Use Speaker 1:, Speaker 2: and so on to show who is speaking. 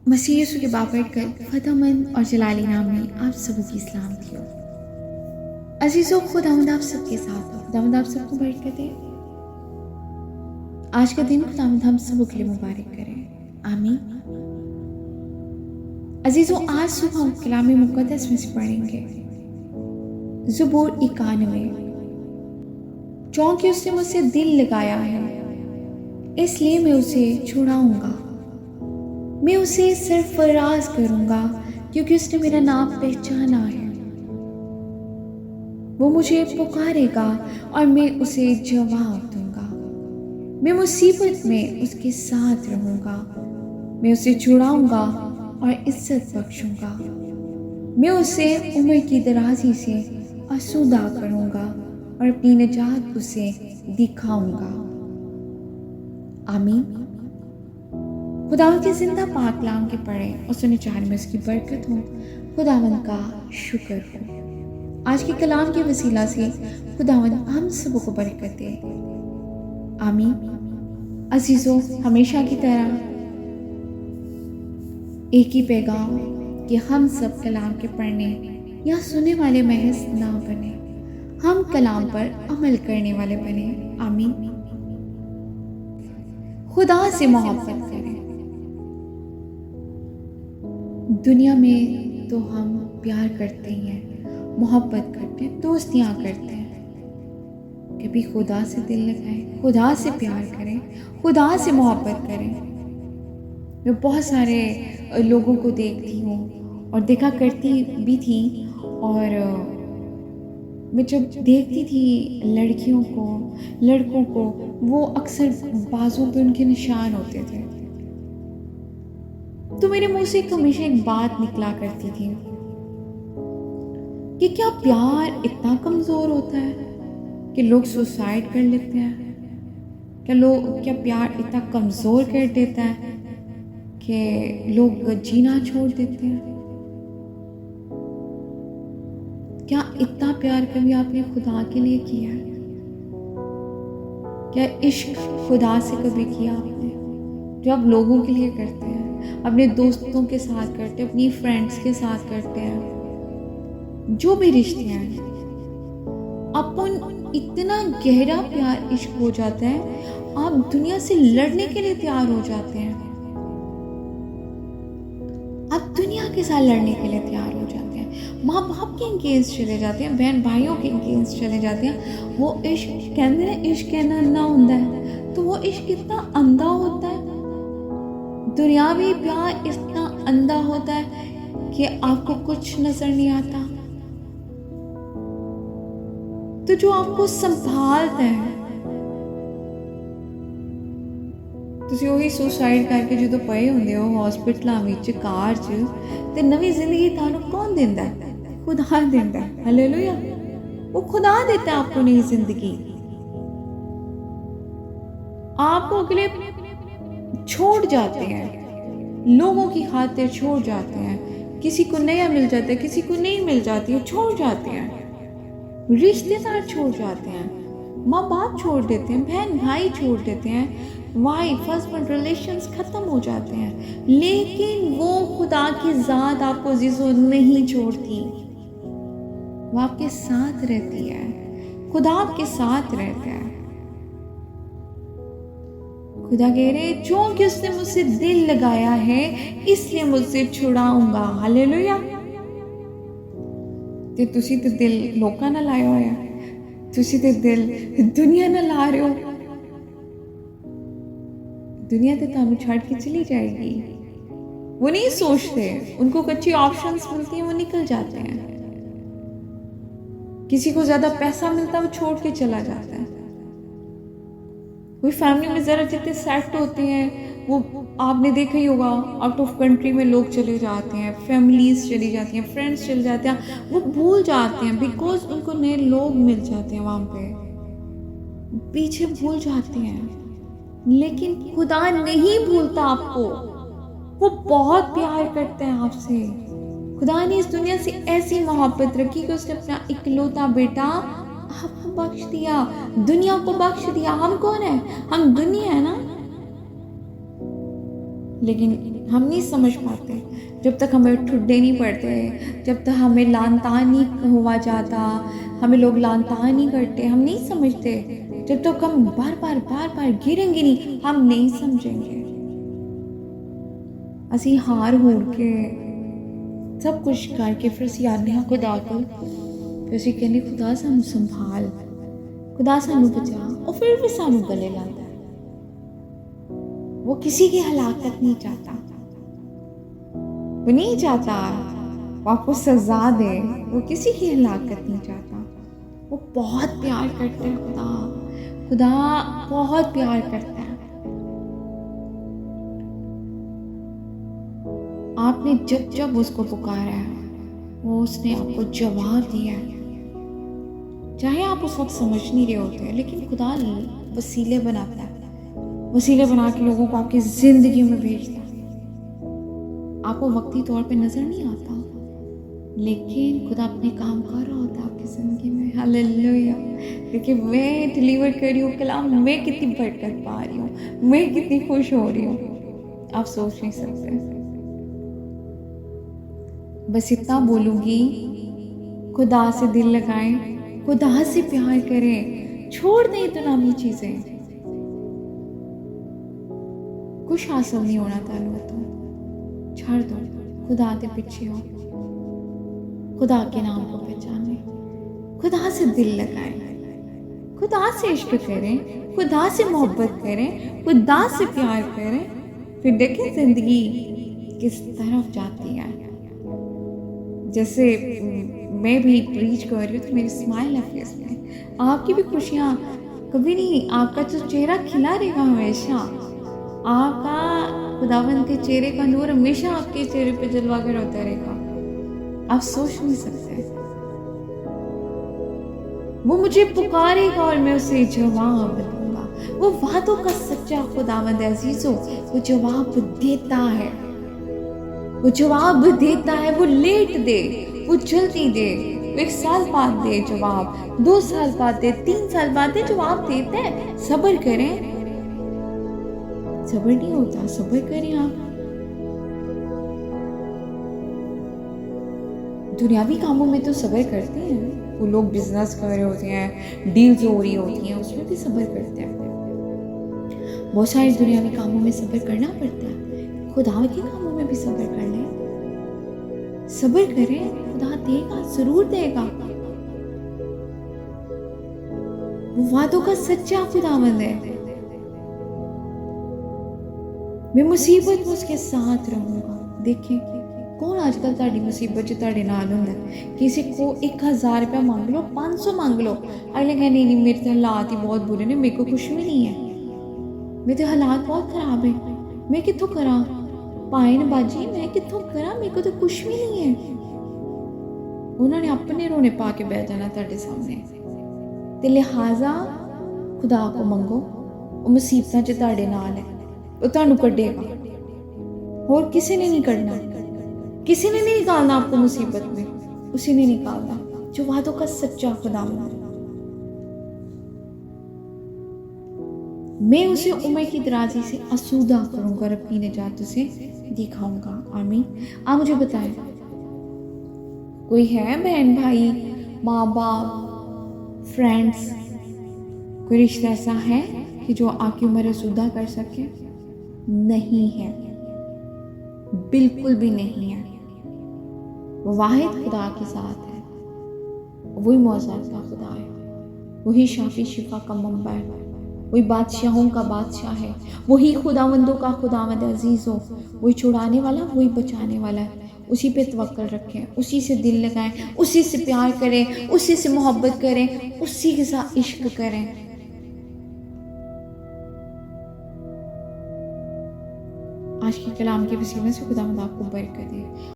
Speaker 1: मसीह यीशु के बाबरकत फ़तहमंद और जलाली नाम में आप सबों की सलाम थी। अजीज़ों, खुदावंद आप सबके साथ हो। खुदावंद आप सबको बरकत दे। आज का दिन खुदावंद हम सबों के लिए मुबारक करें, आमीन। अजीज़ों, आज सुबह हम कलाम मुक़द्दस में से पढ़ेंगे ज़बूर 91। क्योंकि उसने मुझसे दिल लगाया है, इसलिए मैं उसे छुड़ाऊंगा। मैं उसे सरफराज करूंगा, क्योंकि उसने मेरा नाम पहचाना है। वो मुझे पुकारेगा और मैं उसे जवाब दूंगा। मैं मुसीबत में उसके साथ रहूंगा। मैं उसे छुड़ाऊंगा और इज्जत बख्शूंगा। मैं उसे उम्र की दराजी से आसूदा करूंगा और अपनी निजात उसे दिखाऊंगा। आमीन। खुदावंद के जिंदा पाक कलाम के पढ़े और सुने चाहने में उसकी बरकत हो। खुदावंद का शुक्र हो। आज के कलाम के वसीला से खुदावंद हम सबों को बरकत दे, आमीन। अजीजों, हमेशा की तरह एक ही पैगाम कि हम सब कलाम के पढ़ने या सुनने वाले महज ना बने, हम कलाम पर अमल करने वाले बने, आमीन। खुदा से मोहब्बत करें। दुनिया में तो हम प्यार करते ही हैं, मोहब्बत करते हैं, दोस्तियाँ करते हैं। कभी खुदा से दिल लगाएं, खुदा से प्यार करें, खुदा से मोहब्बत करें। मैं बहुत सारे लोगों को देखती हूँ और देखा करती भी थी, और मैं जब देखती थी लड़कियों को, लड़कों को, वो अक्सर बाजों पे उनके निशान होते थे, तो मेरे मुंह से हमेशा एक बात निकला करती थी कि क्या प्यार इतना कमज़ोर होता है कि लोग सुसाइड कर लेते हैं? क्या प्यार इतना कमज़ोर कर देता है कि लोग जीना छोड़ देते हैं? क्या इतना प्यार कभी आपने खुदा के लिए किया है? क्या इश्क खुदा से कभी किया आपने, जो आप लोगों के लिए करते हैं, अपने दोस्तों के साथ करते हैं, अपनी फ्रेंड्स के साथ करते हैं, जो भी रिश्ते हैं, अपन इतना गहरा प्यार इश्क हो जाता है, आप दुनिया से लड़ने के लिए तैयार हो जाते हैं। आप दुनिया के साथ लड़ने के लिए तैयार हो जाते हैं, माँ बाप के अगेंस्ट चले जाते हैं, बहन भाइयों के अगेंस्ट चले जाते हैं। वो इश्क कहते हैं, इश्क कहना अंधा होता है, तो वो इश्क कितना अंधा होता है। दुनियावी प्यार इतना अंधा होता है कि आपको कुछ नजर नहीं आता। तो जो आपको संभालता है, ਤੁਸੀਂ ਉਹੀ ਸੁਸਾਈਡ ਕਰਕੇ ਜਦੋਂ ਪਏ ਹੁੰਦੇ ਹੋ ਹਸਪੀਟਲਾਂ ਵਿੱਚ, ਕਾਰ 'ਚ, ਤੇ ਨਵੀਂ ਜ਼ਿੰਦਗੀ ਤੁਹਾਨੂੰ ਕੌਣ ਦਿੰਦਾ है? खुदा देता है। हालेलुया। वो खुदा देता है आपको नई जिंदगी। आप अगले छोड़ जाते हैं, लोगों की खातिर छोड़ जाते हैं, किसी को नया मिल जाता है, किसी को नहीं मिल जाती है, छोड़ जाते हैं, रिश्तेदार छोड़ जाते हैं, माँ बाप छोड़ देते हैं, बहन भाई छोड़ देते हैं, वाइफ हस्बैंड रिलेशंस खत्म हो जाते हैं। लेकिन वो खुदा की ज़ात आपको अज़ीज़ों नहीं छोड़ती, वो आपके साथ रहती है। खुदा आपके साथ रहता है। खुदा कह रहे, क्योंकि उसने मुझसे दिल लगाया है, इसलिए मुझसे छुड़ाऊंगा। हालेलुया। ते तुसी ते दिल लोकां नाल लाया होया, तुसी ते दिल दुनिया नाल ला रहे हो। दुनिया तो तुहानू छड़ के चली जाएगी। वो नहीं सोचते, उनको अच्छी ऑप्शंस मिलती हैं, वो निकल जाते हैं। किसी को ज्यादा पैसा मिलता है, वो छोड़ के चला जाता है। कोई फैमिली में जरा जितने सेट होते हैं, वो आपने देखा ही होगा, आउट ऑफ कंट्री में लोग चले जाते हैं, फैमिलीज चली जाती हैं, फ्रेंड्स चले जाते हैं, वो भूल जाते हैं बिकॉज उनको नए लोग मिल जाते हैं, वहां पे पीछे भूल जाते हैं। लेकिन खुदा नहीं भूलता आपको, वो बहुत प्यार करते हैं आपसे। खुदा ने इस दुनिया से ऐसी मोहब्बत रखी कि उसने अपना इकलौता बेटा आपको बख्श दिया, दुनिया को बख्श दिया। हम कौन है? हम दुनिया है ना। लेकिन हम नहीं समझ पाते जब तक हमें ठुड्डे नहीं पड़ते, जब तक हमें लान तान नहीं हुआ जाता, हमें लोग लान तान नहीं करते, हम नहीं समझते। जब तक हम बार बार गिरेंगे नहीं, हम नहीं समझेंगे। असी हार हूर के सब कुछ करके फिर असी आने हाँ खुदा को, फिर असी कहने खुदा सानू संभाल, खुदा सानू बचा, और फिर भी सानू गले लाता है। वो किसी की हलाकत नहीं चाहता, वो नहीं चाहता वो आपको सजा दे, वो किसी की हलाकत नहीं चाहता। वो बहुत प्यार करता है खुदा, खुदा बहुत प्यार करता है। आपने जब जब उसको पुकारा है, वो उसने आपको जवाब दिया है। चाहे आप उस वक्त समझ नहीं रहे होते, लेकिन खुदा वसीले बनाता है, वसीले बना के लोगों को आपकी जिंदगी में भेजता है। आपको वक्ती तौर पे नजर नहीं आता, लेकिन खुदा अपने काम कर रहा होता है आपकी जिंदगी में। हालेलुया। देखिए, मैं डिलीवर कर रही हूँ कलाम, मैं कितनी बरकत पा रही हूँ, मैं कितनी खुश हो रही हूँ, आप सोच नहीं सकते। बस इतना बोलूँगी, खुदा से दिल लगाएं, खुदा से प्यार करें, छोड़ दें तनामी चीज़ें। कुछ हासिल नहीं होना तानू तो छाड़ दो, खुदा के पीछे हो, खुदा के नाम को पहचाने, खुदा से दिल लगाएं, खुदा से इश्क करें, खुदा से मोहब्बत करें, खुदा से प्यार करें। फिर देखें जिंदगी किस तरफ जाती है। जैसे मैं भी प्रीच कर रही हूँ तो मेरी स्माइल है फेस में, आपकी भी खुशियाँ कभी नहीं, आपका जो चेहरा खिला रहेगा हमेशा, आपका खुदावंद के चेहरे का नूर हमेशा आपके चेहरे पे जलवा कर होता रहेगा। आप सोच नहीं सकते। वो मुझे पुकारेगा और मैं उसे जवाब दूंगा। वो वादों का सच्चा खुदावंद अजीजों, वो जवाब देता है, वो जवाब देता है। वो लेट दे, वो जल्दी दे, वो 1 साल बाद दे जवाब, 2 साल बाद दे, 3 साल बाद दे, जवाब देता है। सब्र करें, सब्र नहीं होता, सब्र करें आप। दुनियावी कामों में तो सब्र करते हैं, वो लोग बिजनेस कर रहे होते हैं, डील्स हो रही होती हैं, उसमें भी सब्र करते हैं। बहुत सारे दुनियावी कामों में सब्र करना पड़ता है, खुदा के कामों में भी सब्र कर लें। सब्र करें, खुदा देगा, जरूर देगा। वो वादों का सच्चा खुदावंद है। मैं मुसीबत में उसके साथ रहूंगा। देखें कौन आजकल ताड़ी मुसीबत च ताड़े नाल हुंदा है। किसी को 1000 रुपया मांग लो, 500 मांग लो, अगले कहें नहीं नहीं मेरे तो हालात ही बहुत बुरे ने, मेरे को कुछ भी नहीं है, मेरे तो हालात बहुत खराब है, मैं कितों करा पाइन बाजी, मैं कितों करा, मेरे को तो कुछ भी नहीं है। उन्होंने अपने रोने पा के बैठ जाना ताड़े सामने। ते लिहाजा खुदा को मंगो, वो मुसीबतां च ताड़े नाल है, वो तुहानू कड्डेगा, और किसी ने नहीं करना, किसी ने नहीं निकालना आपको मुसीबत में, उसी ने निकालना जो वादों का सच्चा खुदावंद है। मैं उसे उम्र की दराजी से आसूदा करूंगा और अपनी निजात उसे दिखाऊंगा। आमीन। आप मुझे बताएं, कोई है बहन भाई, माँ बाप, फ्रेंड्स, कोई रिश्ता ऐसा है कि जो आपकी उम्र आसूदा कर सके? नहीं है, बिल्कुल भी नहीं है। वो वाहिद खुदा के साथ है, वही मौजूद का खुदा है, वही शाफी शिफा का मंबा है, वही बादशाहों का बादशाह है, वही खुदावंदों का खुदावंद अजीज हो, वही छुड़ाने वाला, वही बचाने वाला है। उसी पे तवक्कल रखें, उसी से दिल लगाएं, उसी से प्यार करें, उसी से मोहब्बत करें, उसी के साथ इश्क करें। आज के कलाम के वसीले से खुदावंद आपको बरकत दे।